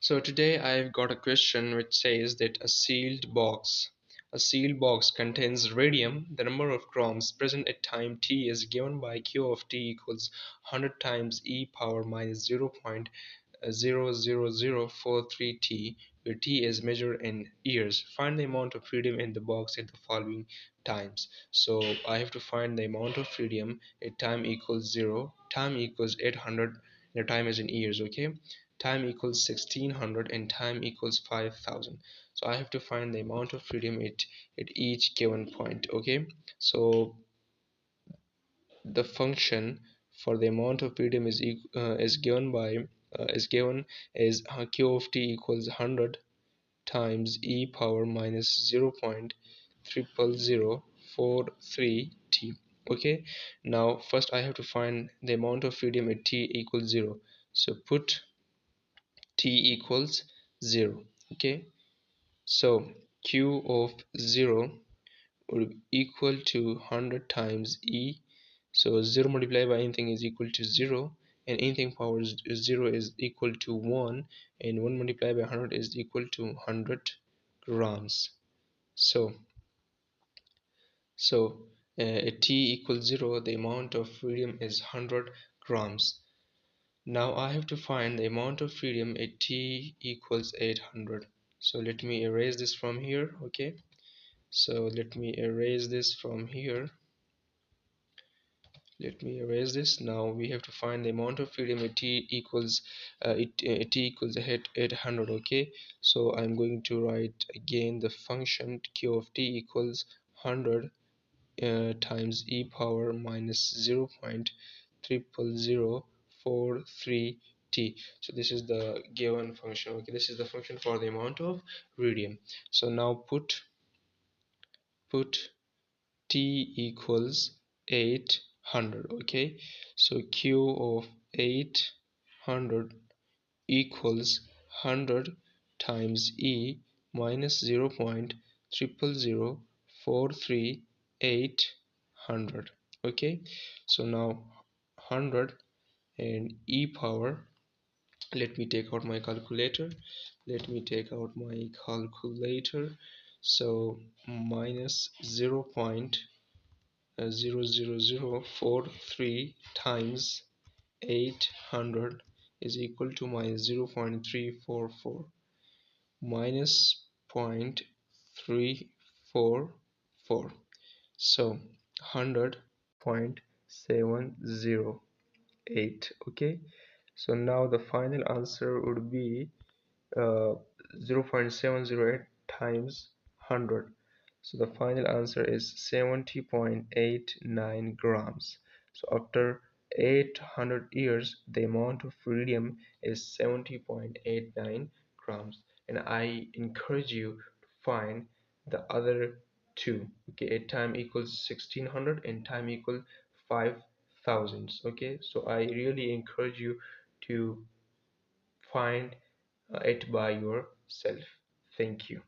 So today I've got a question which says that a sealed box contains radium. The number of grams present at time t is given by Q of t equals 100 times e power minus 0.00043 t, where t is measured in years. Find the amount of radium in the box in the following times. So I have to find the amount of radium at time equals 0, time equals 800, the time is in years, okay? Time equals 1600 and time equals 5000. So I have to find the amount of radium at each given point, okay? So the function for the amount of radium is given by q of t equals 100 times e power minus 0.00043 t. Okay, now first I have to find the amount of radium at t equals 0. So put t equals 0. Okay, so q of 0 would equal to 100 times e. So 0 multiplied by anything is equal to 0, and anything power 0 is equal to 1, and 1 multiplied by 100 is equal to 100 grams. So at t equals 0, the amount of radium is 100 grams. Now I have to find the amount of radium at t equals 800. So let me erase this from here. Okay, so let me erase this from here. Let me erase this. Now we have to find the amount of radium at t equals 800. Okay, so I'm going to write again the function q of t equals 100 times e power minus 0.00043 t. So this is the given function. Okay, this is the function for the amount of radium. So now put t equals 800. Okay, so q of 800 equals 100 times e minus 0.00043,800. Okay, so now 100 and e power, let me take out my calculator. So minus 0.00043 times 800 is equal to minus 0.344 minus 0.344. So 100.708. Okay, so now the final answer would be 0.708 times 100. So the final answer is 70.89 grams. So after 800 years, the amount of radium is 70.89 grams. And I encourage you to find the other two. Okay, at time equals 1600 and time equals 5000. Okay, so I really encourage you to find it by yourself. Thank you.